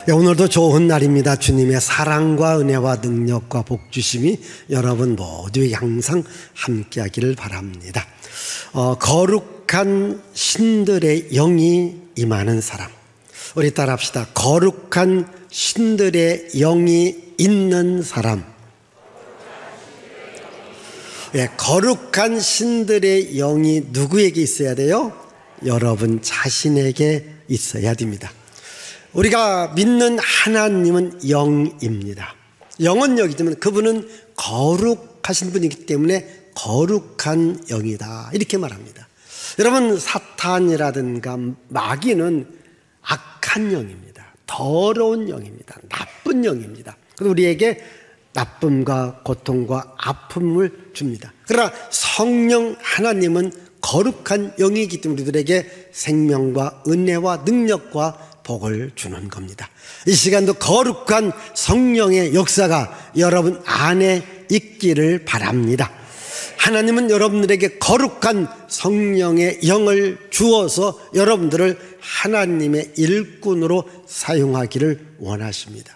오늘도 좋은 날입니다. 주님의 사랑과 은혜와 능력과 복주심이 여러분 모두에게 항상 함께하기를 바랍니다. 거룩한 신들의 영이 임하는 사람, 우리 따라합시다. 거룩한 신들의 영이 있는 사람. 거룩한 신들의 영이 누구에게 있어야 돼요? 여러분 자신에게 있어야 됩니다. 우리가 믿는 하나님은 영입니다. 영은 여기 때문에 그분은 거룩하신 분이기 때문에 거룩한 영이다, 이렇게 말합니다. 여러분, 사탄이라든가 마귀는 악한 영입니다. 더러운 영입니다. 나쁜 영입니다. 그래서 우리에게 나쁨과 고통과 아픔을 줍니다. 그러나 성령 하나님은 거룩한 영이기 때문에 우리들에게 생명과 은혜와 능력과 복을 주는 겁니다. 이 시간도 거룩한 성령의 역사가 여러분 안에 있기를 바랍니다. 하나님은 여러분들에게 거룩한 성령의 영을 주어서 여러분들을 하나님의 일꾼으로 사용하기를 원하십니다.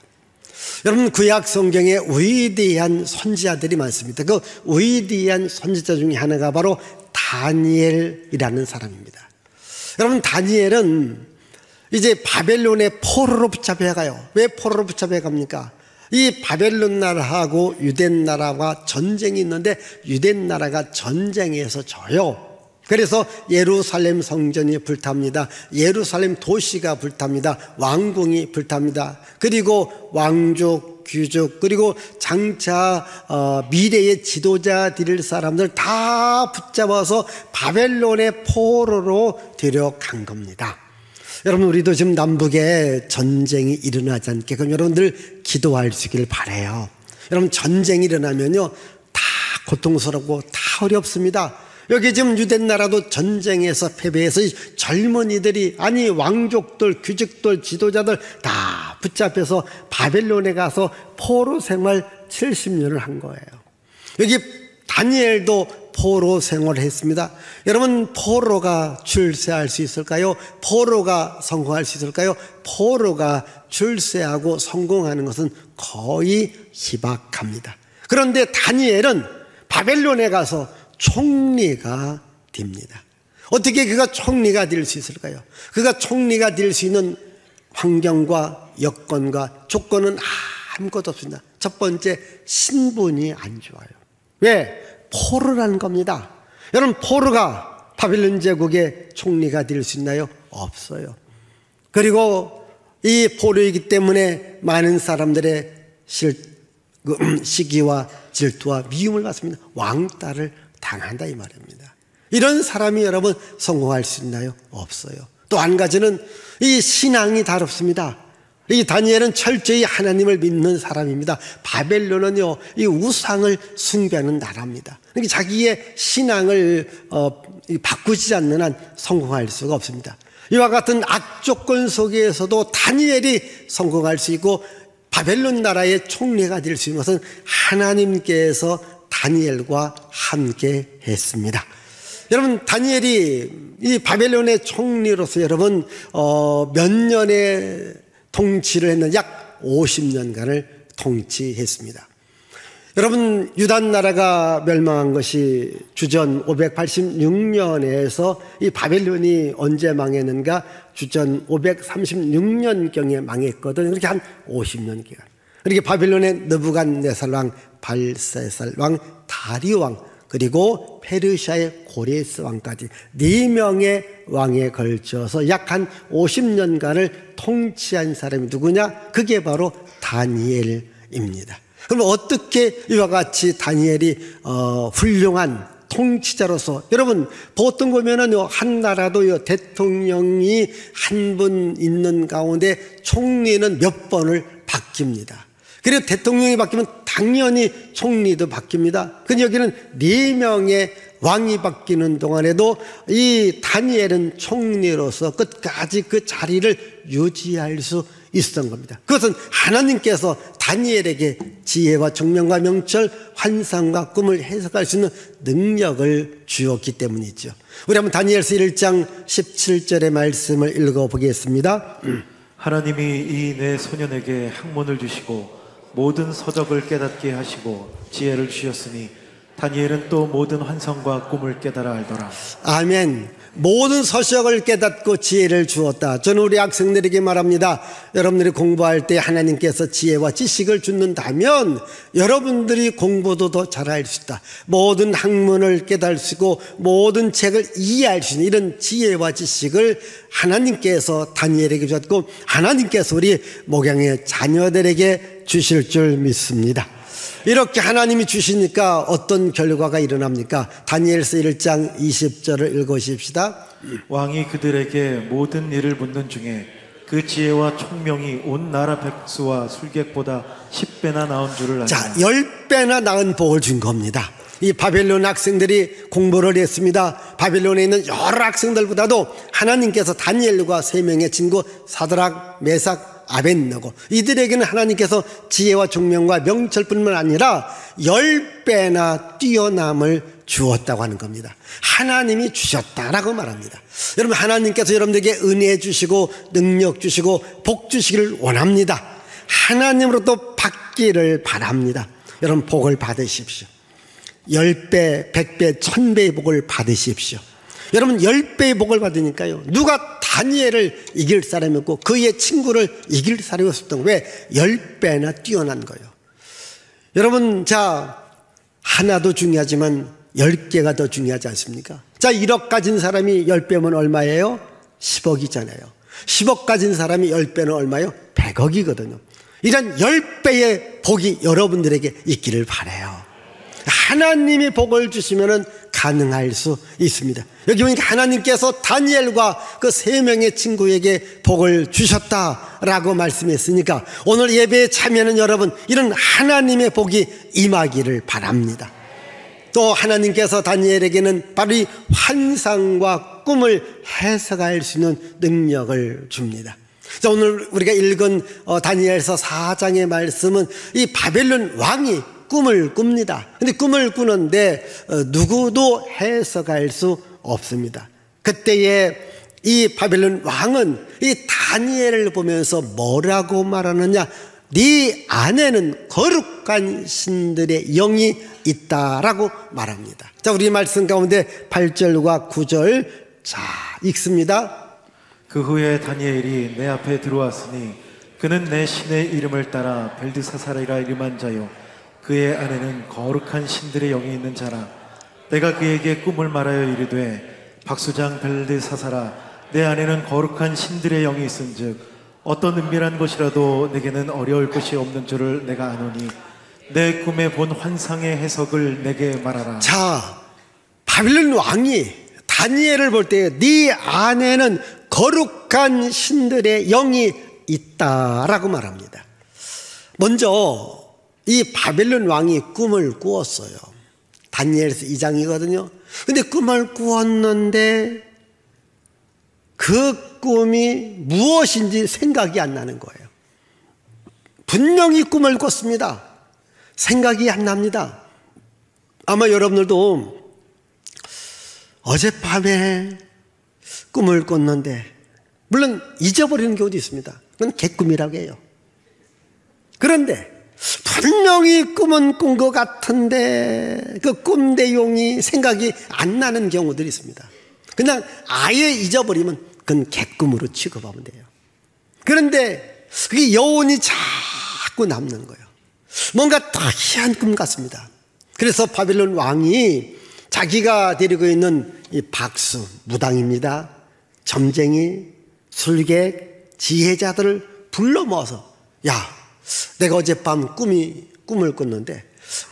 여러분, 구약 성경에 위대한 선지자들이 많습니다. 그 위대한 선지자 중에 하나가 바로 다니엘이라는 사람입니다. 여러분, 다니엘은 이제 바벨론의 포로로 붙잡혀 가요. 왜 포로로 붙잡혀 갑니까? 이 바벨론 나라하고 유대 나라가 전쟁이 있는데 유대 나라가 전쟁에서 져요. 그래서 예루살렘 성전이 불탑니다. 예루살렘 도시가 불탑니다. 왕궁이 불탑니다. 그리고 왕족, 귀족, 그리고 장차 미래의 지도자 될 사람들 다 붙잡아서 바벨론의 포로로 데려간 겁니다. 여러분, 우리도 지금 남북에 전쟁이 일어나지 않게 그럼 여러분들 기도할 수 있기를 바라요. 여러분, 전쟁이 일어나면요 다 고통스럽고 다 어렵습니다. 여기 지금 유대 나라도 전쟁에서 패배해서 젊은이들이, 아니 왕족들, 귀족들, 지도자들 다 붙잡혀서 바벨론에 가서 포로 생활 70년을 한 거예요. 여기 다니엘도 포로 생활을 했습니다. 여러분, 포로가 출세할 수 있을까요? 포로가 성공할 수 있을까요? 포로가 출세하고 성공하는 것은 거의 희박합니다. 그런데 다니엘은 바벨론에 가서 총리가 됩니다. 어떻게 그가 총리가 될 수 있을까요? 그가 총리가 될 수 있는 환경과 여건과 조건은 아무것도 없습니다. 첫 번째, 신분이 안 좋아요. 왜? 포로라는 겁니다. 여러분, 포로가 바벨론 제국의 총리가 될 수 있나요? 없어요. 그리고 이 포로이기 때문에 많은 사람들의 시기와 질투와 미움을 받습니다. 왕따를 당한다, 이 말입니다. 이런 사람이 여러분 성공할 수 있나요? 없어요. 또 한 가지는 이 신앙이 다릅습니다. 이 다니엘은 철저히 하나님을 믿는 사람입니다. 바벨론은요, 이 우상을 숭배하는 나라입니다. 그러니까 자기의 신앙을 바꾸지 않는 한 성공할 수가 없습니다. 이와 같은 악조건 속에서도 다니엘이 성공할 수 있고 바벨론 나라의 총리가 될 수 있는 것은 하나님께서 다니엘과 함께 했습니다. 여러분, 다니엘이 이 바벨론의 총리로서 여러분 몇 년의 통치를 했는지 약 50년간을 통치했습니다. 여러분, 유다 나라가 멸망한 것이 주전 586년에서 이 바벨론이 언제 망했는가? 주전 536년경에 망했거든. 그렇게 한 50년 기간. 그렇게 바벨론의 느부갓네살 왕, 발세살 왕, 다리오 왕, 그리고 페르시아의 고레스 왕까지 4명의 왕에 걸쳐서 약 한 50년간을 통치한 사람이 누구냐? 그게 바로 다니엘입니다. 그럼 어떻게 이와 같이 다니엘이 훌륭한 통치자로서, 여러분 보통 보면은요, 한 나라도 대통령이 한 분 있는 가운데 총리는 몇 번을 바뀝니다. 그리고 대통령이 바뀌면 당연히 총리도 바뀝니다. 근데 여기는 4명의 왕이 바뀌는 동안에도 이 다니엘은 총리로서 끝까지 그 자리를 유지할 수 있었던 겁니다. 그것은 하나님께서 다니엘에게 지혜와 총명과 명철, 환상과 꿈을 해석할 수 있는 능력을 주었기 때문이죠. 우리 한번 다니엘서 1장 17절의 말씀을 읽어보겠습니다. 하나님이 이 내 소년에게 학문을 주시고 모든 서적을 깨닫게 하시고 지혜를 주셨으니 다니엘은 또 모든 환상과 꿈을 깨달아 알더라. 아멘. 모든 서적을 깨닫고 지혜를 주었다. 저는 우리 학생들에게 말합니다. 여러분들이 공부할 때 하나님께서 지혜와 지식을 주는다면 여러분들이 공부도 더 잘할 수 있다. 모든 학문을 깨달을 수 있고 모든 책을 이해할 수 있는 이런 지혜와 지식을 하나님께서 다니엘에게 주셨고 하나님께서 우리 목양의 자녀들에게 주실 줄 믿습니다. 이렇게 하나님이 주시니까 어떤 결과가 일어납니까? 다니엘서 1장 20절을 읽으십시다. 왕이 그들에게 모든 일을 묻는 중에 그 지혜와 총명이 온 나라 백수와 술객보다 10배나 나은 줄을 알라. 자, 10배나 나은 복을 준 겁니다. 이 바벨론 학생들이 공부를 했습니다. 바벨론에 있는 여러 학생들보다도 하나님께서 다니엘과 3명의 친구 사드락, 메삭, 아벳느고 이들에게는 하나님께서 지혜와 총명과 명철뿐만 아니라 10배나 뛰어남을 주었다고 하는 겁니다. 하나님이 주셨다라고 말합니다. 여러분, 하나님께서 여러분들에게 은혜 주시고 능력 주시고 복 주시기를 원합니다. 하나님으로부터 받기를 바랍니다. 여러분, 복을 받으십시오. 10배, 100배, 1000배의 복을 받으십시오. 여러분, 10배의 복을 받으니까요, 누가 다니엘을 이길 사람이 없고 그의 친구를 이길 사람이 없었던 거예요. 왜? 10배나 뛰어난 거예요. 여러분, 자, 하나도 중요하지만 10개가 더 중요하지 않습니까? 자, 1억 가진 사람이 10배면 얼마예요? 10억이잖아요. 10억 가진 사람이 10배는 얼마예요? 100억이거든요. 이런 10배의 복이 여러분들에게 있기를 바라요. 하나님이 복을 주시면 가능할 수 있습니다. 여기 보니까 하나님께서 다니엘과 그 3명의 친구에게 복을 주셨다라고 말씀했으니까 오늘 예배에 참여하는 여러분, 이런 하나님의 복이 임하기를 바랍니다. 또 하나님께서 다니엘에게는 바로 이 환상과 꿈을 해석할 수 있는 능력을 줍니다. 자, 오늘 우리가 읽은 다니엘서 4장의 말씀은 이 바벨론 왕이 꿈을 꿉니다. 근데 꿈을 꾸는데 누구도 해석할 수 없습니다. 그때에 이 바벨론 왕은 이 다니엘을 보면서 뭐라고 말하느냐? 네 안에는 거룩한 신들의 영이 있다라고 말합니다. 자, 우리 말씀 가운데 8절과 9절 자 읽습니다. 그 후에 다니엘이 내 앞에 들어왔으니 그는 내 신의 이름을 따라 벨드사사리라 이름한 자요 그의 안에는 거룩한 신들의 영이 있는 자라. 내가 그에게 꿈을 말하여 이르되 박수장 벨드사사라, 내 안에는 거룩한 신들의 영이 있은즉 어떤 은밀한 것이라도 내게는 어려울 것이 없는 줄을 내가 아노니 내 꿈에 본 환상의 해석을 내게 말하라. 자, 바빌론 왕이 다니엘을 볼 때 네 안에는 거룩한 신들의 영이 있다라고 말합니다. 먼저 이 바벨론 왕이 꿈을 꾸었어요. 다니엘서 2장이거든요. 근데 꿈을 꾸었는데 그 꿈이 무엇인지 생각이 안 나는 거예요. 분명히 꿈을 꿨습니다. 생각이 안 납니다. 아마 여러분들도 어젯밤에 꿈을 꿨는데, 물론 잊어버리는 경우도 있습니다. 그건 개꿈이라고 해요. 그런데 분명히 꿈은 꾼 것 같은데 그 꿈 내용이 생각이 안 나는 경우들이 있습니다. 그냥 아예 잊어버리면 그건 개꿈으로 취급하면 돼요. 그런데 그게 여운이 자꾸 남는 거예요. 뭔가 특이한 꿈 같습니다. 그래서 바벨론 왕이 자기가 데리고 있는 이 박수, 무당입니다, 점쟁이, 술객, 지혜자들을 불러 모아서, 야, 내가 어젯밤 꿈을 꿨는데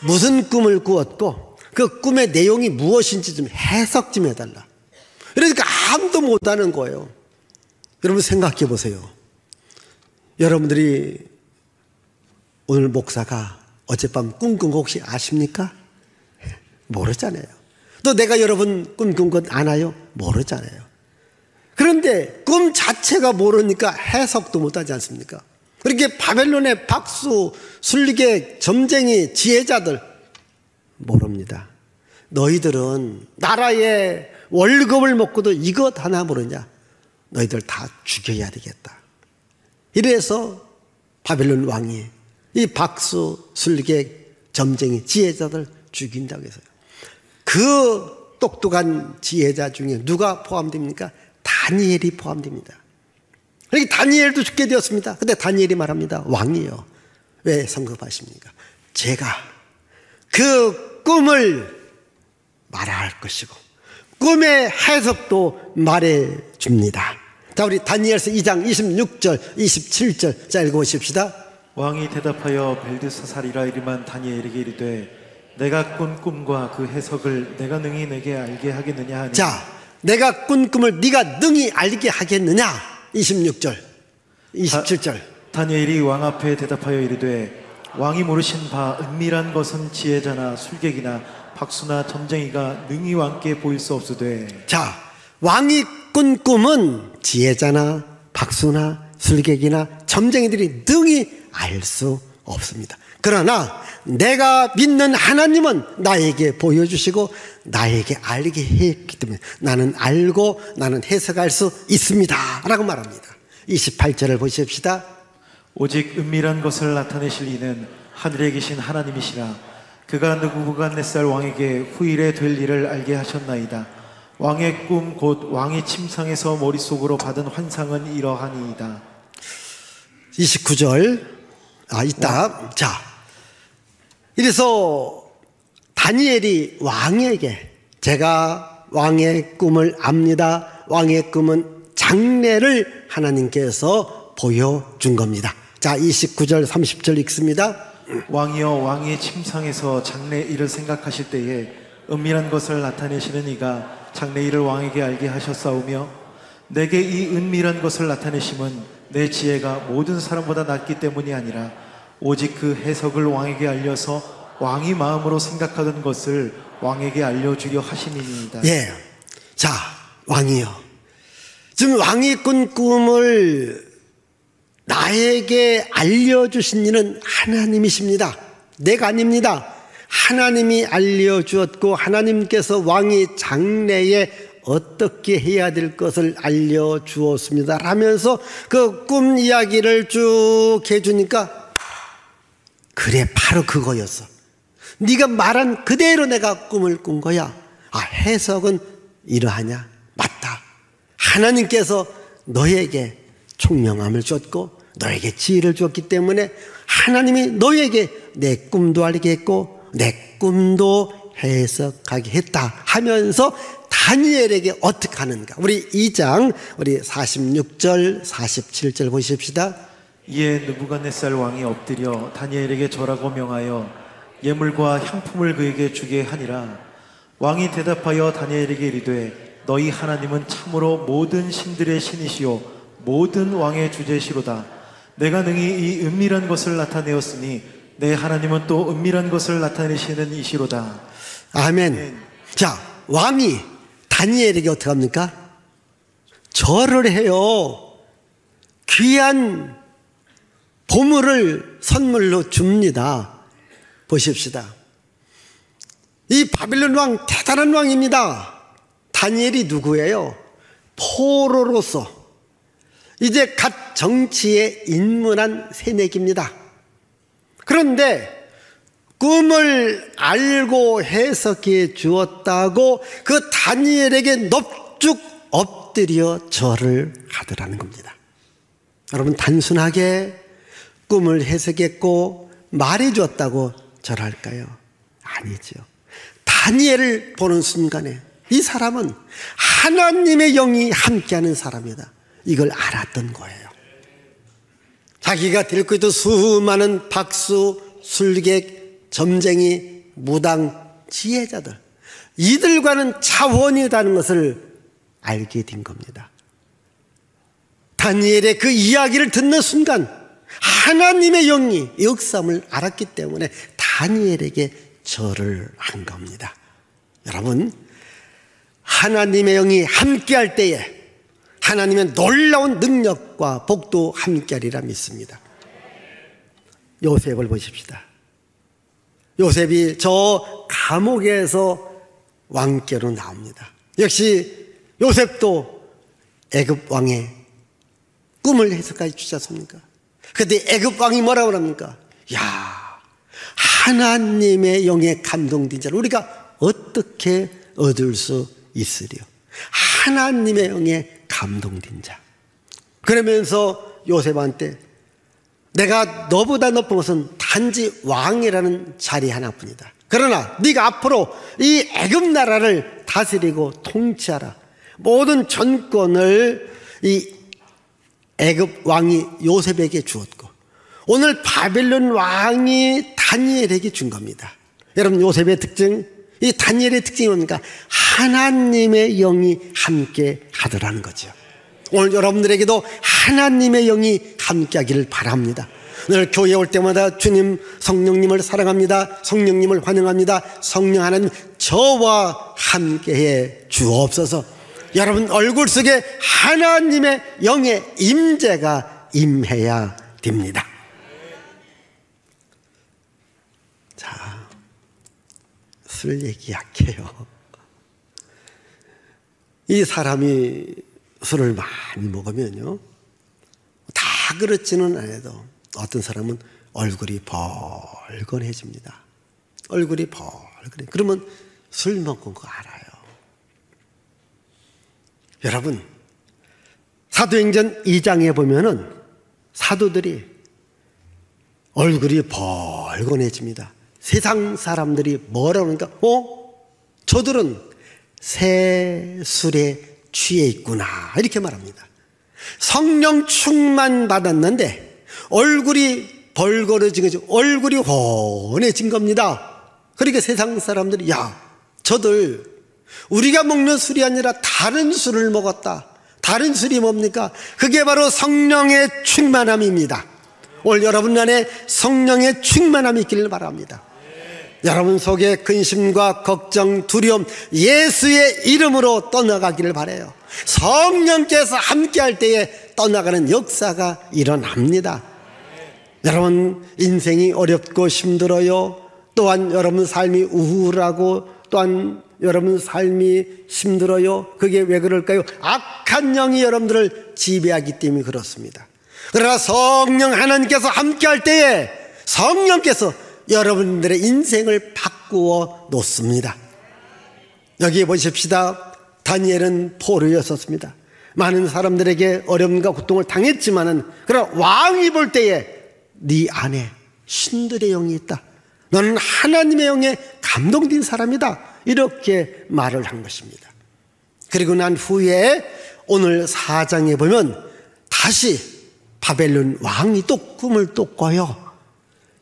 무슨 꿈을 꾸었고 그 꿈의 내용이 무엇인지 좀 해석 좀 해달라. 그러니까 아무도 못하는 거예요. 여러분 생각해 보세요. 여러분들이 오늘 목사가 어젯밤 꿈 꾼 거 혹시 아십니까? 모르잖아요. 또 내가 여러분 꿈 꾼 건 아나요? 모르잖아요. 그런데 꿈 자체가 모르니까 해석도 못하지 않습니까? 그렇게 바벨론의 박수, 술객, 점쟁이, 지혜자들 모릅니다. 너희들은 나라의 월급을 먹고도 이것 하나 모르냐? 너희들 다 죽여야 되겠다. 이래서 바벨론 왕이 이 박수, 술객, 점쟁이, 지혜자들 죽인다고 해서요. 그 똑똑한 지혜자 중에 누가 포함됩니까? 다니엘이 포함됩니다. 그러니 다니엘도 죽게 되었습니다. 근데 다니엘이 말합니다. 왕이요, 왜 성급하십니까? 제가 그 꿈을 말할 것이고 꿈의 해석도 말해줍니다. 자, 우리 다니엘서 2장 26절 27절 자, 읽어보십시다. 왕이 대답하여 벨드사살이라 이름한 다니엘에게 이르되 내가 꾼 꿈과 그 해석을 내가 능히 내게 알게 하겠느냐 하니. 자, 내가 꾼 꿈을 네가 능히 알게 하겠느냐. 26절 27절. 다니엘이 왕 앞에 대답하여 이르되 왕이 모르신 바 은밀한 것은 지혜자나 술객이나 박수나 점쟁이가 능히 왕께 보일 수 없으되. 자, 왕이 꾼 꿈은 지혜자나 박수나 술객이나 점쟁이들이 능히 알 수 없습니다. 그러나 내가 믿는 하나님은 나에게 보여주시고 나에게 알게 했기 때문에 나는 알고 나는 해석할 수 있습니다 라고 말합니다. 28절을 보십시다. 오직 은밀한 것을 나타내실 이는 하늘에 계신 하나님이시라. 그가 느부갓네살 왕에게 후일에 될 일을 알게 하셨나이다. 왕의 꿈 곧 왕이 침상에서 머릿속으로 받은 환상은 이러하니이다. 29절 자, 이래서 다니엘이 왕에게 제가 왕의 꿈을 압니다. 왕의 꿈은 장래를 하나님께서 보여준 겁니다. 자, 29절 30절 읽습니다. 왕이여 왕의 침상에서 장래 일을 생각하실 때에 은밀한 것을 나타내시는 이가 장래 일을 왕에게 알게 하셨사오며 내게 이 은밀한 것을 나타내심은 내 지혜가 모든 사람보다 낫기 때문이 아니라 오직 그 해석을 왕에게 알려서 왕이 마음으로 생각하던 것을 왕에게 알려주려 하심이니이다. 예. 자, 왕이요, 지금 왕이 꾼 꿈을 나에게 알려주신 이는 하나님이십니다. 내가 아닙니다. 하나님이 알려주었고 하나님께서 왕이 장래에 어떻게 해야 될 것을 알려주었습니다 라면서 그 꿈 이야기를 쭉 해주니까 그래, 바로 그거였어. 네가 말한 그대로 내가 꿈을 꾼 거야. 아, 해석은 이러하냐? 맞다. 하나님께서 너에게 총명함을 줬고 너에게 지혜를 줬기 때문에 하나님이 너에게 내 꿈도 알게 했고 내 꿈도 해석하게 했다 하면서 다니엘에게 어떻게 하는가. 우리 2장 우리 46절 47절 보십시다. 이에 느부갓네살 왕이 엎드려 다니엘에게 절하고 명하여 예물과 향품을 그에게 주게 하니라. 왕이 대답하여 다니엘에게 이르되 너희 하나님은 참으로 모든 신들의 신이시요 모든 왕의 주제시로다. 내가 능히 이 은밀한 것을 나타내었으니 내 하나님은 또 은밀한 것을 나타내시는 이시로다. 아멘. 자, 왕이 다니엘에게 어떻게 합니까? 절을 해요. 귀한 보물을 선물로 줍니다. 보십시다. 이 바빌론 왕 대단한 왕입니다. 다니엘이 누구예요? 포로로서 이제 갓 정치에 입문한 새내기입니다. 그런데 꿈을 알고 해석해 주었다고 그 다니엘에게 넙죽 엎드려 절을 하더라는 겁니다. 여러분, 단순하게 꿈을 해석했고 말해 주었다고 절할까요? 아니죠. 다니엘을 보는 순간에 이 사람은 하나님의 영이 함께하는 사람이다, 이걸 알았던 거예요. 자기가 데리고 있던 수많은 박수, 술객, 점쟁이, 무당, 지혜자들, 이들과는 차원이라는 것을 알게 된 겁니다. 다니엘의 그 이야기를 듣는 순간 하나님의 영이 역사함을 알았기 때문에 다니엘에게 절을 한 겁니다. 여러분, 하나님의 영이 함께할 때에 하나님의 놀라운 능력과 복도 함께하리라 믿습니다. 요셉을 보십시다. 요셉이 저 감옥에서 왕께로 나옵니다. 역시 요셉도 애굽 왕의 꿈을 해석해 주지 않습니까? 그때 애굽 왕이 뭐라고 합니까? 야, 하나님의 영에 감동된 자를 우리가 어떻게 얻을 수 있으리요? 하나님의 영에 감동된 자. 그러면서 요셉한테 내가 너보다 높은 것은 단지 왕이라는 자리 하나뿐이다. 그러나 네가 앞으로 이 애굽 나라를 다스리고 통치하라. 모든 전권을 이 애굽 왕이 요셉에게 주었고 오늘 바벨론 왕이 다니엘에게 준 겁니다. 여러분, 요셉의 특징, 이 다니엘의 특징이 뭡니까? 하나님의 영이 함께 하더라는 거죠. 오늘 여러분들에게도 하나님의 영이 함께 하기를 바랍니다. 늘 교회에 올 때마다 주님, 성령님을 사랑합니다. 성령님을 환영합니다. 성령 하나님, 저와 함께해 주옵소서. 여러분 얼굴 속에 하나님의 영의 임재가 임해야 됩니다. 자, 술 얘기 약해요. 이 사람이 술을 많이 먹으면요, 다 그렇지는 않아도 어떤 사람은 얼굴이 벌건해집니다. 얼굴이 벌건해. 그러면 술 먹은 거 알아요. 여러분, 사도행전 2장에 보면은 사도들이 얼굴이 벌건해집니다. 세상 사람들이 뭐라고 하니까 저들은 새 술에 취해 있구나, 이렇게 말합니다. 성령 충만 받았는데 얼굴이 벌거려진 거죠. 얼굴이 훤해진 겁니다. 그러니까 세상 사람들이 야, 저들 우리가 먹는 술이 아니라 다른 술을 먹었다. 다른 술이 뭡니까? 그게 바로 성령의 충만함입니다. 오늘 여러분 안에 성령의 충만함이 있기를 바랍니다. 여러분 속에 근심과 걱정, 두려움 예수의 이름으로 떠나가기를 바라요. 성령께서 함께할 때에 떠나가는 역사가 일어납니다. 여러분 인생이 어렵고 힘들어요. 또한 여러분 삶이 우울하고 또한 여러분 삶이 힘들어요. 그게 왜 그럴까요? 악한 영이 여러분들을 지배하기 때문에 그렇습니다. 그러나 성령 하나님께서 함께할 때에 성령께서 여러분들의 인생을 바꾸어 놓습니다. 여기 보십시다. 다니엘은 포로였었습니다. 많은 사람들에게 어려움과 고통을 당했지만은 그러나 왕이 볼 때에 네 안에 신들의 영이 있다. 너는 하나님의 영에 감동된 사람이다. 이렇게 말을 한 것입니다. 그리고 난 후에 오늘 4장에 보면 다시 바벨론 왕이 또 꿈을 또 꿔요.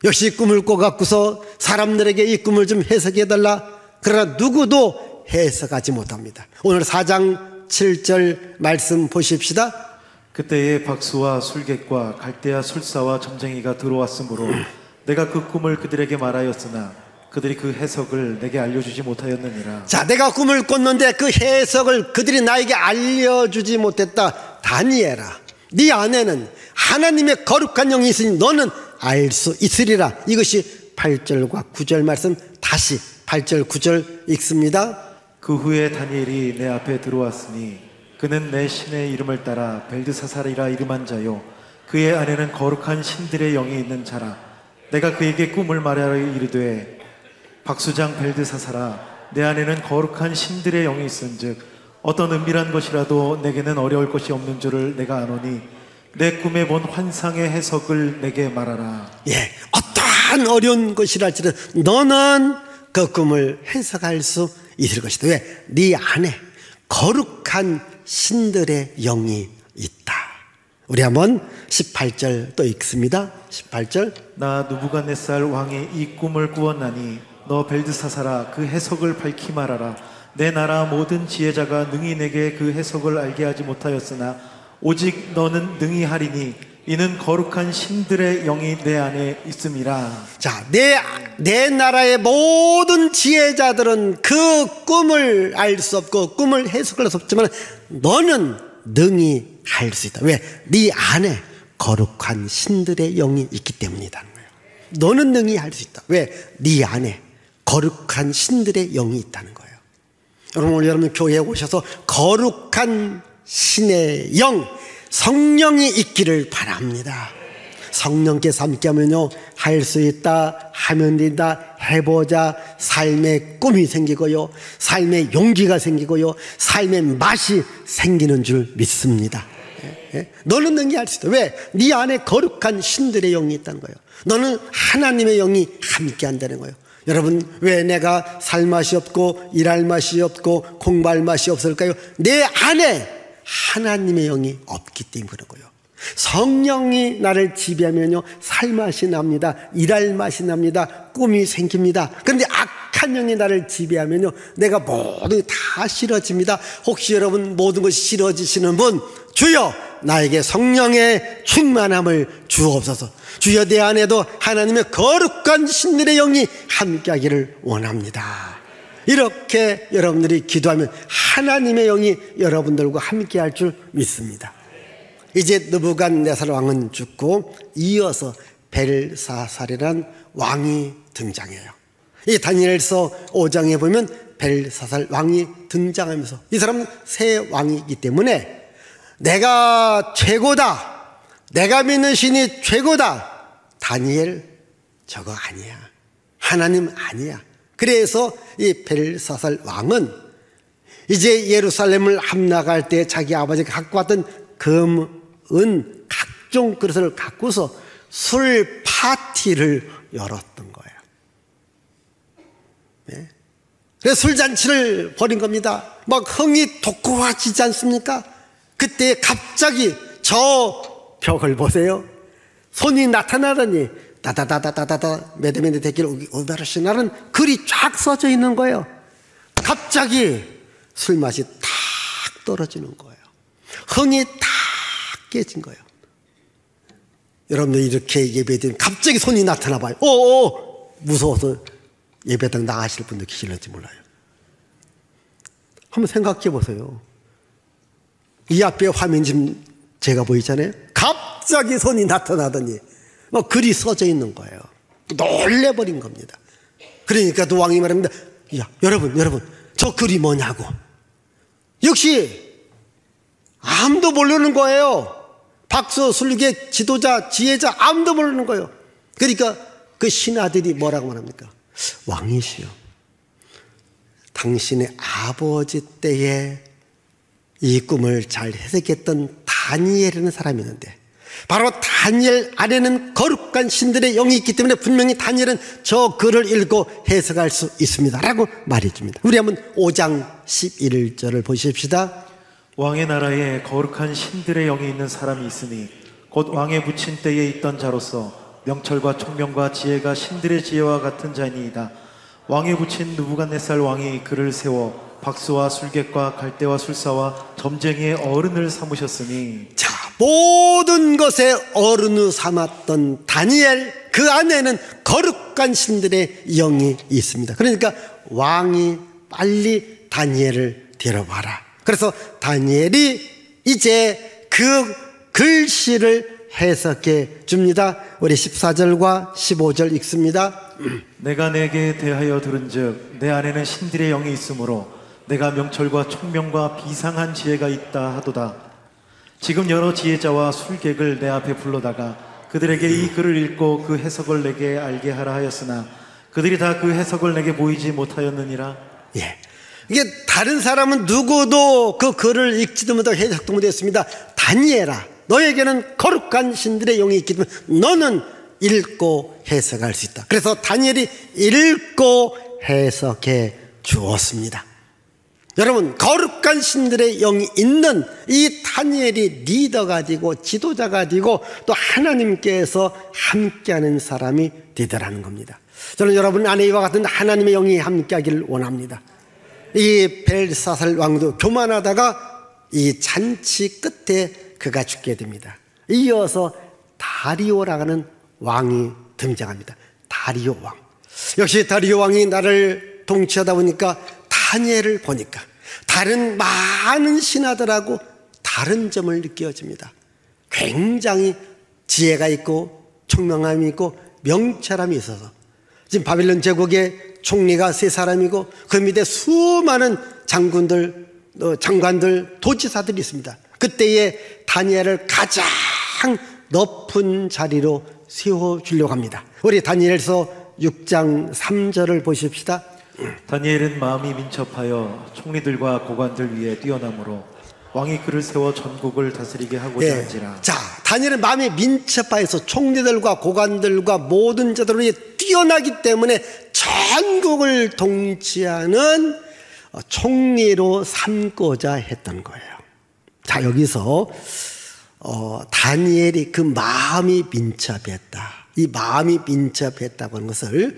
역시 꿈을 꿔갖고서 사람들에게 이 꿈을 좀 해석해달라. 그러나 누구도 해석하지 못합니다. 오늘 4장 7절 말씀 보십시다. 그때에 박수와 술객과 갈대아 술사와 점쟁이가 들어왔으므로 내가 그 꿈을 그들에게 말하였으나 그들이 그 해석을 내게 알려주지 못하였느니라. 자, 내가 꿈을 꿨는데 그 해석을 그들이 나에게 알려주지 못했다. 다니엘아, 네 안에는 하나님의 거룩한 영이 있으니 너는 알 수 있으리라. 이것이 8절과 9절 말씀. 다시 8절 9절 읽습니다. 그 후에 다니엘이 내 앞에 들어왔으니 그는 내 신의 이름을 따라 벨드사살이라 이름한 자요 그의 안에는 거룩한 신들의 영이 있는 자라. 내가 그에게 꿈을 말하여 이르되 박수장 벨드사살아, 내 안에는 거룩한 신들의 영이 있은즉 어떤 은밀한 것이라도 내게는 어려울 것이 없는 줄을 내가 아노니 내 꿈에 본 환상의 해석을 내게 말하라. 예, 어떠한 어려운 것이랄지라도 너는 그 꿈을 해석할 수 있을 것이다. 왜? 네 안에 거룩한 신들의 영이 있다. 우리 한번 18절 또 읽습니다. 18절. 나 느부갓네살 왕이 이 꿈을 꾸었나니 너 벨드사살아, 그 해석을 밝히 말하라. 내 나라 모든 지혜자가 능히 내게 그 해석을 알게 하지 못하였으나 오직 너는 능히 하리니 이는 거룩한 신들의 영이 내 안에 있음이라. 자, 내 나라의 모든 지혜자들은 그 꿈을 알 수 없고 꿈을 해석할 수 없지만 너는 능히 할 수 있다. 왜? 네 안에 거룩한 신들의 영이 있기 때문이라는 거예요. 너는 능히 할 수 있다. 왜? 네 안에 거룩한 신들의 영이 있다는 거예요. 여러분, 오늘 여러분 교회에 오셔서 거룩한 신의 영, 성령이 있기를 바랍니다. 성령께서 함께하면요, 할 수 있다, 하면 된다, 해보자, 삶의 꿈이 생기고요, 삶의 용기가 생기고요, 삶의 맛이 생기는 줄 믿습니다. 너는 능히 할 수 있다. 왜? 네 안에 거룩한 신들의 영이 있다는 거예요. 너는 하나님의 영이 함께 한다는 거예요. 여러분, 왜 내가 살 맛이 없고 일할 맛이 없고 공부할 맛이 없을까요? 내 안에 하나님의 영이 없기 때문에 그런 거예요. 성령이 나를 지배하면요, 살 맛이 납니다. 일할 맛이 납니다. 꿈이 생깁니다. 그런데 악한 영이 나를 지배하면요, 내가 모든 게 다 싫어집니다. 혹시 여러분 모든 것이 싫어지시는 분, 주여 나에게 성령의 충만함을 주옵소서. 주여 내 안에도 하나님의 거룩한 신들의 영이 함께하기를 원합니다. 이렇게 여러분들이 기도하면 하나님의 영이 여러분들과 함께할 줄 믿습니다. 이제 느부갓네살 왕은 죽고 이어서 벨사살이라는 왕이 등장해요. 이 다니엘서 5장에 보면 벨사살 왕이 등장하면서 이 사람은 새 왕이기 때문에 내가 최고다, 내가 믿는 신이 최고다, 다니엘 저거 아니야, 하나님 아니야. 그래서 이 벨사살 왕은 이제 예루살렘을 함락할 때 자기 아버지가 갖고 왔던 금, 은, 각종 그릇을 갖고서 술 파티를 열었던 거예요. 네? 그래서 술잔치를 벌인 겁니다. 막 흥이 돋구어지지 않습니까? 그때 갑자기 저 벽을 보세요. 손이 나타나더니 다다다다다다다 메데메데 데길 오베르시나는 글이 쫙 써져 있는 거예요. 갑자기 술맛이 탁 떨어지는 거예요. 흥이 탁 깨진 거예요. 여러분들 이렇게 예배드리면 갑자기 손이 나타나 봐요. 무서워서 예배당 나가실 분도 계실지 몰라요. 한번 생각해 보세요. 이 앞에 화면 지금 제가 보이잖아요. 갑자기 손이 나타나더니 막 글이 써져 있는 거예요. 놀래버린 겁니다. 그러니까 또 왕이 말합니다. 야, 여러분 저 글이 뭐냐고. 역시 아무도 모르는 거예요. 박수, 술계, 지도자, 지혜자 아무도 모르는 거예요. 그러니까 그 신하들이 뭐라고 말합니까? 왕이시여, 당신의 아버지 때에 이 꿈을 잘 해석했던 다니엘이라는 사람이 있는데 바로 다니엘 안에는 거룩한 신들의 영이 있기 때문에 분명히 다니엘은 저 글을 읽고 해석할 수 있습니다 라고 말해줍니다. 우리 한번 5장 11절을 보십시다. 왕의 나라에 거룩한 신들의 영이 있는 사람이 있으니 곧 왕의 부친 때에 있던 자로서 명철과 총명과 지혜가 신들의 지혜와 같은 자니이다. 왕의 부친 느부갓네살 왕이 그를 세워 박수와 술객과 갈대와 술사와 점쟁이의 어른을 삼으셨으니, 자, 모든 것에 어른을 삼았던 다니엘, 그 안에는 거룩한 신들의 영이 있습니다. 그러니까 왕이 빨리 다니엘을 데려와라. 그래서 다니엘이 이제 그 글씨를 해석해 줍니다. 우리 14절과 15절 읽습니다. 내가 내게 대하여 들은즉 내 안에는 신들의 영이 있으므로 내가 명철과 총명과 비상한 지혜가 있다 하도다. 지금 여러 지혜자와 술객을 내 앞에 불러다가 그들에게 이 글을 읽고 그 해석을 내게 알게 하라 하였으나 그들이 다 그 해석을 내게 보이지 못하였느니라. 예, 이게 다른 사람은 누구도 그 글을 읽지도 못하고 해석도 못했습니다. 다니엘아, 너에게는 거룩한 신들의 영이 있기 때문에 너는 읽고 해석할 수 있다. 그래서 다니엘이 읽고 해석해 주었습니다. 여러분, 거룩한 신들의 영이 있는 이 다니엘이 리더가 되고 지도자가 되고 또 하나님께서 함께하는 사람이 되더라는 겁니다. 저는 여러분 안에 이와 같은 하나님의 영이 함께하기를 원합니다. 이 벨사살 왕도 교만하다가 이 잔치 끝에 그가 죽게 됩니다. 이어서 다리오라는 왕이 등장합니다. 다리오 왕. 역시 다리오 왕이 나를 통치하다 보니까 다니엘을 보니까 다른 많은 신하들하고 다른 점을 느껴집니다. 굉장히 지혜가 있고 총명함이 있고 명철함이 있어서 지금 바빌론 제국의 총리가 3사람이고 그 밑에 수많은 장군들, 장관들, 도지사들이 있습니다. 그때에 다니엘을 가장 높은 자리로 세워주려고 합니다. 우리 다니엘서 6장 3절을 보십시다. 다니엘은 마음이 민첩하여 총리들과 고관들 위에 뛰어나므로 왕이 그를 세워 전국을 다스리게 하고자 한지라. 자, 다니엘은 마음이 민첩하여서 총리들과 고관들과 모든 자들 위에 뛰어나기 때문에 전국을 통치하는 총리로 삼고자 했던 거예요. 자, 여기서 다니엘이 그 마음이 민첩했다. 이 마음이 민첩했다고 하는 것을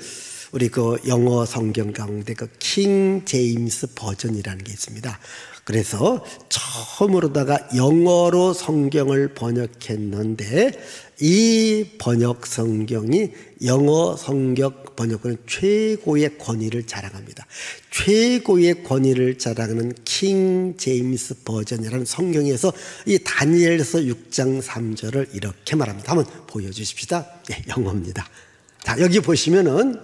우리 그 영어 성경 가운데 그 킹 제임스 버전이라는 게 있습니다. 그래서 처음으로다가 영어로 성경을 번역했는데 이 번역 성경이 영어 성경 번역은 최고의 권위를 자랑합니다. 최고의 권위를 자랑하는 킹 제임스 버전이라는 성경에서 이 다니엘서 6장 3절을 이렇게 말합니다. 한번 보여주십시다. 네, 영어입니다. 자, 여기 보시면은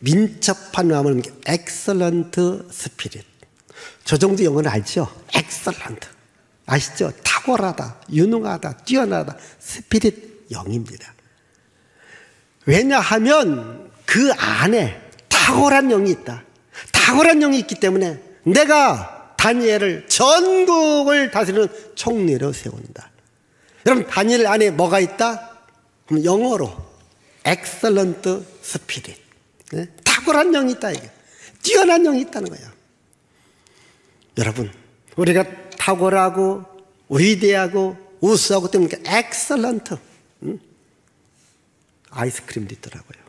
민첩한 마음을 excellent spirit. 저 정도 영어는 알죠? excellent. 아시죠? 탁월하다, 유능하다, 뛰어나다. 스피릿 영입니다. 왜냐하면 그 안에 탁월한 영이 있다. 탁월한 영이 있기 때문에 내가 다니엘을 전국을 다스리는 총리로 세운다. 여러분, 다니엘 안에 뭐가 있다? 그럼 영어로 excellent spirit. 네? 탁월한 영이 있다. 이게. 뛰어난 영이 있다는 거예요. 여러분, 우리가 탁월하고 위대하고 우수하고 때문에 excellent. 아이스크림도 있더라고요.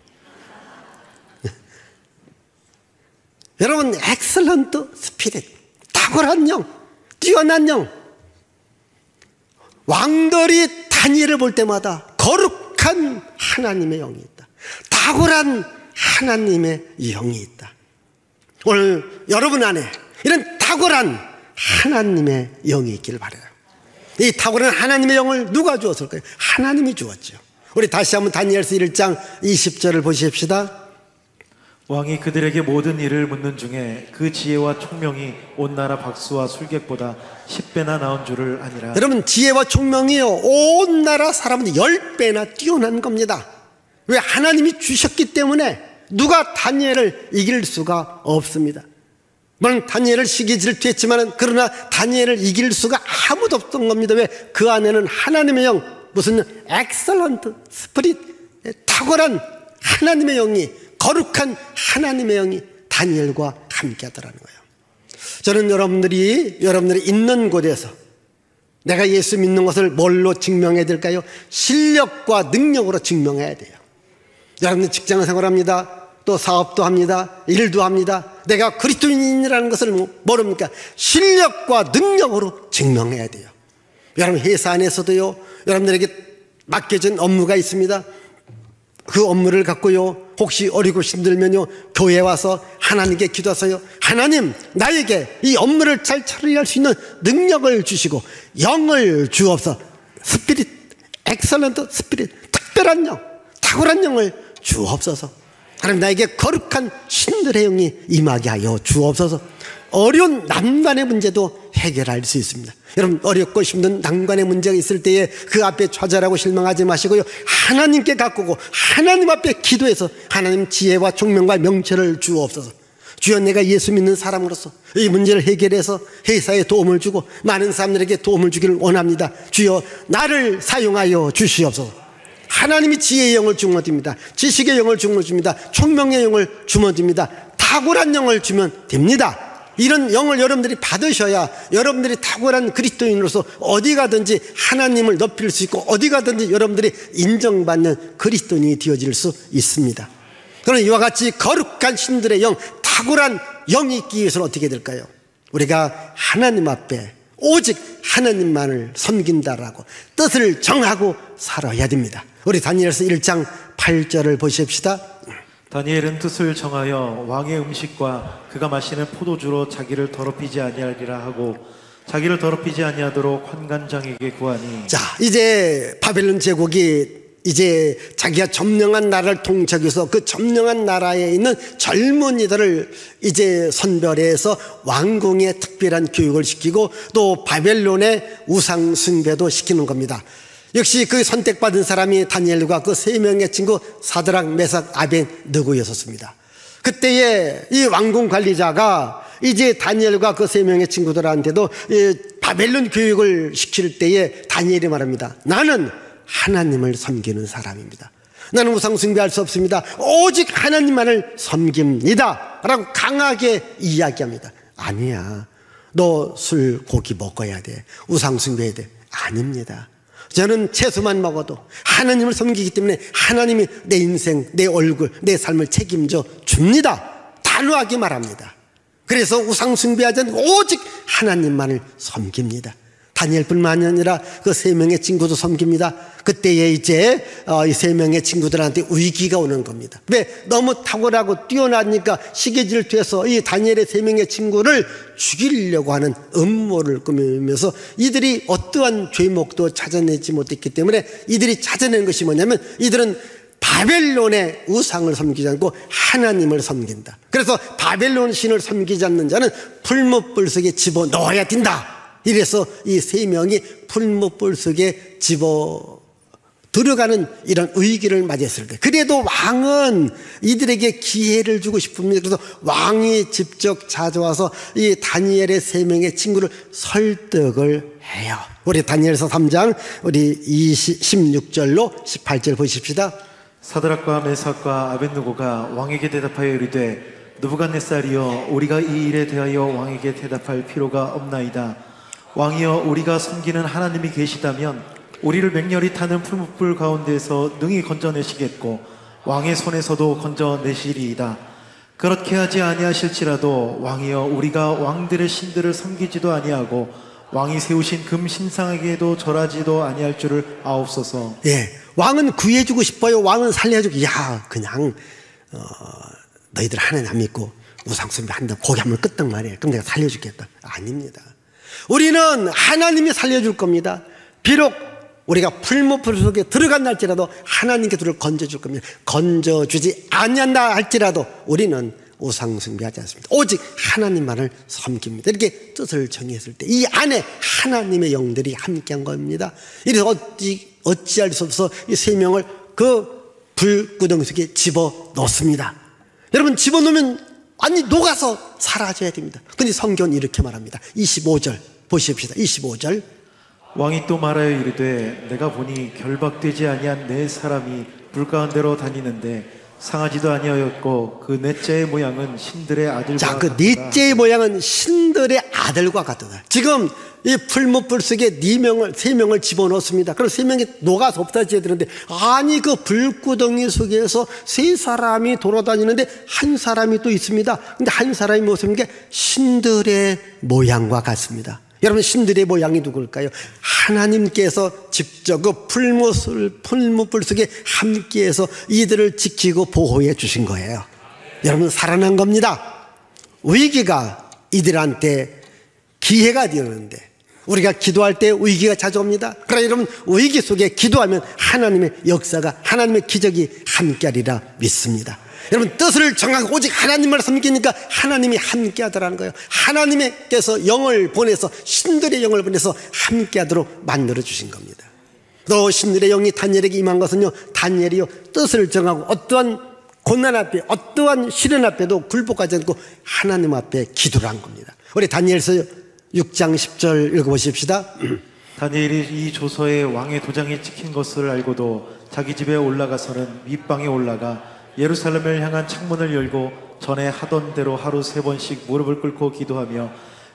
여러분, excellent spirit. 탁월한 영, 뛰어난 영. 왕들이 다니엘을 볼 때마다 거룩한 하나님의 영이 있다. 탁월한 하나님의 영이 있다. 오늘 여러분 안에 이런 탁월한 하나님의 영이 있기를 바라요. 이 탁월한 하나님의 영을 누가 주었을까요? 하나님이 주었죠. 우리 다시 한번 다니엘서 1장 20절을 보십시다. 왕이 그들에게 모든 일을 묻는 중에 그 지혜와 총명이 온 나라 박수와 술객보다 10배나 나온 줄을 아니라. 여러분, 지혜와 총명이요, 온 나라 사람은 10배나 뛰어난 겁니다. 왜? 하나님이 주셨기 때문에 누가 다니엘을 이길 수가 없습니다. 물론 다니엘을 시기 질투했지만 그러나 다니엘을 이길 수가 아무도 없던 겁니다. 왜? 그 안에는 하나님의 영, 무슨 excellent spirit, 탁월한 하나님의 영이, 거룩한 하나님의 영이 다니엘과 함께 하더라는 거예요. 저는 여러분들이 있는 곳에서 내가 예수 믿는 것을 뭘로 증명해야 될까요? 실력과 능력으로 증명해야 돼요. 여러분들 직장 생활합니다. 또 사업도 합니다. 일도 합니다. 내가 그리스도인이라는 것을 모릅니까? 실력과 능력으로 증명해야 돼요. 여러분, 회사 안에서도요, 여러분들에게 맡겨진 업무가 있습니다. 그 업무를 갖고요, 혹시 어리고 힘들면요, 교회에 와서 하나님께 기도하세요. 하나님, 나에게 이 업무를 잘 처리할 수 있는 능력을 주시고 영을 주옵소서. 스피릿, 엑셀런트 스피릿, 특별한 영, 탁월한 영을 주옵소서. 하나님, 나에게 거룩한 신들의 영이 임하게 하여 주옵소서. 어려운 난관의 문제도 해결할 수 있습니다. 여러분, 어렵고 힘든 난관의 문제가 있을 때에 그 앞에 좌절하고 실망하지 마시고요, 하나님께 가꾸고 하나님 앞에 기도해서 하나님 지혜와 총명과 명철을 주옵소서. 주여, 내가 예수 믿는 사람으로서 이 문제를 해결해서 회사에 도움을 주고 많은 사람들에게 도움을 주기를 원합니다. 주여, 나를 사용하여 주시옵소서. 하나님이 지혜의 영을 주면 됩니다. 지식의 영을 주면 줍니다. 총명의 영을 주면 됩니다. 탁월한 영을 주면 됩니다. 이런 영을 여러분들이 받으셔야 여러분들이 탁월한 그리스도인으로서 어디 가든지 하나님을 높일 수 있고 어디 가든지 여러분들이 인정받는 그리스도인이 되어질 수 있습니다. 그러나 이와 같이 거룩한 신들의 영, 탁월한 영이 있기 위해서는 어떻게 될까요? 우리가 하나님 앞에 오직 하나님만을 섬긴다라고 뜻을 정하고 살아야 됩니다. 우리 다니엘서 1장 8절을 보십시다. 다니엘은 뜻을 정하여 왕의 음식과 그가 마시는 포도주로 자기를 더럽히지 아니하리라 하고 자기를 더럽히지 아니하도록 환관장에게 구하니. 자, 이제 바벨론 제국이 이제 자기가 점령한 나라를 통치해서 그 점령한 나라에 있는 젊은이들을 이제 선별해서 왕궁에 특별한 교육을 시키고 또 바벨론의 우상 숭배도 시키는 겁니다. 역시 그 선택받은 사람이 다니엘과 그 세 명의 친구 사드락, 메삭, 아벤느고였었습니다. 그때에 이 왕궁 관리자가 이제 다니엘과 그 세 명의 친구들한테도 바벨론 교육을 시킬 때에 다니엘이 말합니다. 나는 하나님을 섬기는 사람입니다. 나는 우상 숭배할 수 없습니다. 오직 하나님만을 섬깁니다 라고 강하게 이야기합니다. 아니야, 너 술, 고기 먹어야 돼, 우상 숭배해야 돼. 아닙니다. 저는 채소만 먹어도 하나님을 섬기기 때문에 하나님이 내 인생, 내 얼굴, 내 삶을 책임져 줍니다. 단호하게 말합니다. 그래서 우상 숭배하지 않고 오직 하나님만을 섬깁니다. 다니엘뿐만 아니라 그 세 명의 친구도 섬깁니다. 그때에 이제 이 세 명의 친구들한테 위기가 오는 겁니다. 왜? 너무 탁월하고 뛰어나니까 시기질투해서 이 다니엘의 세 명의 친구를 죽이려고 하는 음모를 꾸미면서 이들이 어떠한 죄목도 찾아내지 못했기 때문에 이들이 찾아낸 것이 뭐냐면 이들은 바벨론의 우상을 섬기지 않고 하나님을 섬긴다. 그래서 바벨론 신을 섬기지 않는 자는 풀무불 속에 집어넣어야 된다. 이래서 이 세 명이 풀무불 속에 집어 들어가는 이런 위기를 맞이했을 때, 그래도 왕은 이들에게 기회를 주고 싶습니다. 그래서 왕이 직접 찾아와서 이 다니엘의 세 명의 친구를 설득을 해요. 우리 다니엘서 3장 우리 16절로 18절 보십시다. 사드락과 메삭과 아벳느고가 왕에게 대답하여 이르되 느부갓네살이여, 우리가 이 일에 대하여 왕에게 대답할 필요가 없나이다. 왕이여, 우리가 섬기는 하나님이 계시다면 우리를 맹렬히 타는 풀무불 가운데서 능히 건져내시겠고 왕의 손에서도 건져내시리이다. 그렇게 하지 아니하실지라도 왕이여, 우리가 왕들의 신들을 섬기지도 아니하고 왕이 세우신 금 신상에게도 절하지도 아니할 줄을 아옵소서. 예, 왕은 구해주고 싶어요. 왕은 살려주고, 야, 그냥 너희들 하나님 안 믿고 우상 숭배 한다, 거기 하면 끝단 말이에요. 그럼 내가 살려주겠다. 아닙니다. 우리는 하나님이 살려줄 겁니다. 비록 우리가 풀무불 속에 들어간다 할지라도 하나님께 우리를 건져줄 겁니다. 건져주지 아니한다 할지라도 우리는 우상 숭배하지 않습니다. 오직 하나님만을 섬깁니다. 이렇게 뜻을 정했을 때 이 안에 하나님의 영들이 함께한 겁니다. 이래서 어찌할 수 없어 이 세 명을 그 불구덩이 속에 집어넣습니다. 여러분, 집어넣으면 아니 녹아서 사라져야 됩니다. 근데 성경은 이렇게 말합니다. 25절 보십시다. 25절. 왕이 또 말하여 이르되 내가 보니 결박되지 아니한 네 사람이 불 가운데로 다니는데 상하지도 아니하였고 그 넷째의 모양은 신들의 아들과 자, 그 같도다. 넷째의 모양은 신들의 아들과 같도다. 지금 이 풀무불 속에 세 명을 집어넣습니다. 그럼 세 명이 녹아서 없어져야 되는데, 아니 그 불구덩이 속에서 세 사람이 돌아다니는데 한 사람이 또 있습니다. 근데 한 사람이 무엇입니까? 신들의 모양과 같습니다. 여러분, 신들의 모양이 누굴까요? 하나님께서 직접 그 풀무불 속에 함께해서 이들을 지키고 보호해 주신 거예요. 여러분, 살아난 겁니다. 위기가 이들한테 기회가 되었는데, 우리가 기도할 때 위기가 찾아옵니다. 그러나 여러분, 위기 속에 기도하면 하나님의 역사가, 하나님의 기적이 함께하리라 믿습니다. 여러분, 뜻을 정하고 오직 하나님을 섬기니까 하나님이 함께하더라는 거예요. 하나님께서 영을 보내서, 신들의 영을 보내서 함께하도록 만들어주신 겁니다. 또 신들의 영이 다니엘에게 임한 것은요, 다니엘이요 뜻을 정하고 어떠한 고난 앞에, 어떠한 시련 앞에도 굴복하지 않고 하나님 앞에 기도를 한 겁니다. 우리 다니엘서 6장 10절 읽어보십시다. 다니엘이 이 조서에 왕의 도장이 찍힌 것을 알고도 자기 집에 올라가서는 밑방에 올라가 예루살렘을 향한 창문을 열고 전에 하던 대로 하루 3번씩 무릎을 꿇고 기도하며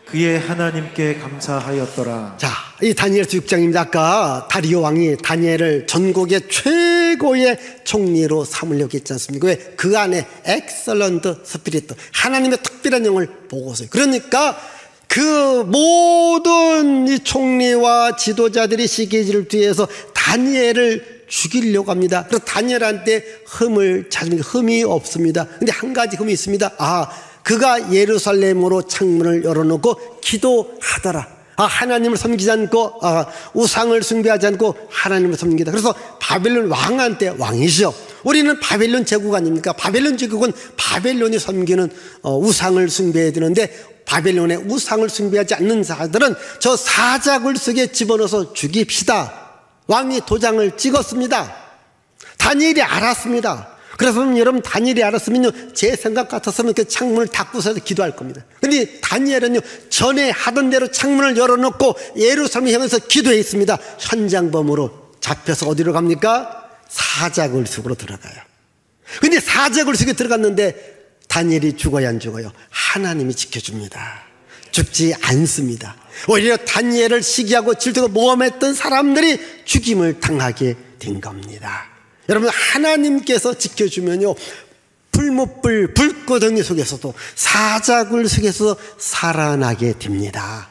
그의 하나님께 감사하였더라. 자, 이 다니엘서 6장입니다. 아까 다리오 왕이 다니엘을 전국의 최고의 총리로 삼으려고 했지 않습니까? 왜? 그 안에 엑설런트 스피리트, 하나님의 특별한 영을 보고서요. 그러니까 그 모든 이 총리와 지도자들이 시기질을 뒤에서 다니엘을 죽이려고 합니다. 그래서 다니엘한테 흠을 찾으니까 흠이 없습니다. 근데 한 가지 흠이 있습니다. 그가 예루살렘으로 창문을 열어놓고 기도하더라. 하나님을 섬기지 않고 우상을 숭배하지 않고 하나님을 섬긴다. 그래서 바벨론 왕한테 왕이죠. 우리는 바벨론 제국 아닙니까? 바벨론 제국은 바벨론이 섬기는 우상을 숭배해야 되는데 바벨론의 우상을 숭배하지 않는 자들은 저 사자굴 속에 집어넣어서 죽입시다. 왕이 도장을 찍었습니다. 다니엘이 알았습니다. 그래서 여러분 다니엘이 알았으면요, 제 생각 같아서는 그 창문을 닫고서 기도할 겁니다. 근데 다니엘은요, 전에 하던 대로 창문을 열어놓고 예루살렘을 향해서 기도했습니다. 현장범으로 잡혀서 어디로 갑니까? 사자굴 속으로 들어가요. 근데 사자굴 속에 들어갔는데 다니엘이 죽어야 안 죽어요? 하나님이 지켜줍니다. 죽지 않습니다. 오히려 다니엘을 시기하고 질투하고 모함했던 사람들이 죽임을 당하게 된 겁니다. 여러분, 하나님께서 지켜주면요, 불못불 불구덩이 속에서도 사자굴 속에서 살아나게 됩니다.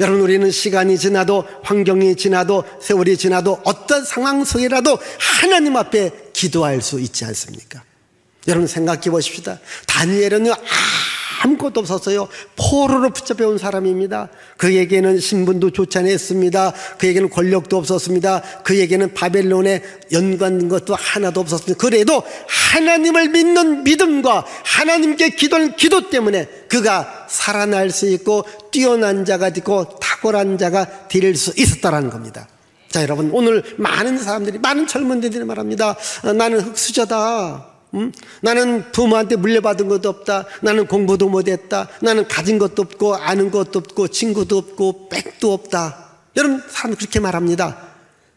여러분, 우리는 시간이 지나도 환경이 지나도 세월이 지나도 어떤 상황 속이라도 하나님 앞에 기도할 수 있지 않습니까? 여러분, 생각해 보십시다. 다니엘은요, 아무것도 없었어요. 포로로 붙잡혀온 사람입니다. 그에게는 신분도 좋지 않았습니다. 그에게는 권력도 없었습니다. 그에게는 바벨론에 연관된 것도 하나도 없었습니다. 그래도 하나님을 믿는 믿음과 하나님께 기도하는 기도 때문에 그가 살아날 수 있고 뛰어난 자가 되고 탁월한 자가 될 수 있었다는 겁니다. 자, 여러분, 오늘 많은 사람들이, 많은 젊은이들이 말합니다. 나는 흙수저다. 나는 부모한테 물려받은 것도 없다. 나는 공부도 못했다. 나는 가진 것도 없고 아는 것도 없고 친구도 없고 백도 없다. 여러분, 사람들 그렇게 말합니다.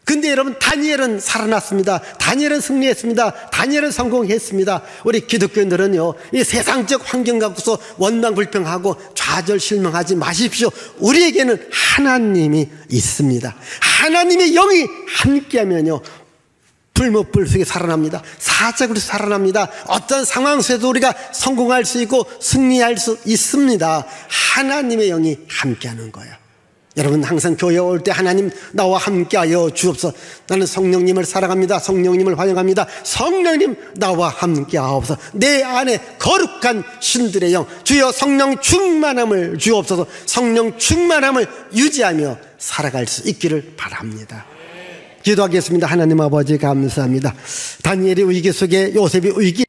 근데 여러분, 다니엘은 살아났습니다. 다니엘은 승리했습니다. 다니엘은 성공했습니다. 우리 기독교인들은요, 이 세상적 환경 갖고서 원망불평하고 좌절 실망하지 마십시오. 우리에게는 하나님이 있습니다. 하나님의 영이 함께하면요, 불못불 속에 살아납니다. 사자굴에서 살아납니다. 어떤 상황 속에도 우리가 성공할 수 있고 승리할 수 있습니다. 하나님의 영이 함께하는 거예요. 여러분, 항상 교회 올 때 하나님 나와 함께하여 주옵소서. 나는 성령님을 사랑합니다. 성령님을 환영합니다. 성령님 나와 함께하옵소서. 내 안에 거룩한 신들의 영, 주여 성령 충만함을 주옵소서. 성령 충만함을 유지하며 살아갈 수 있기를 바랍니다. 기도하겠습니다. 하나님 아버지 감사합니다. 다니엘의 위기 속에 요셉이 위기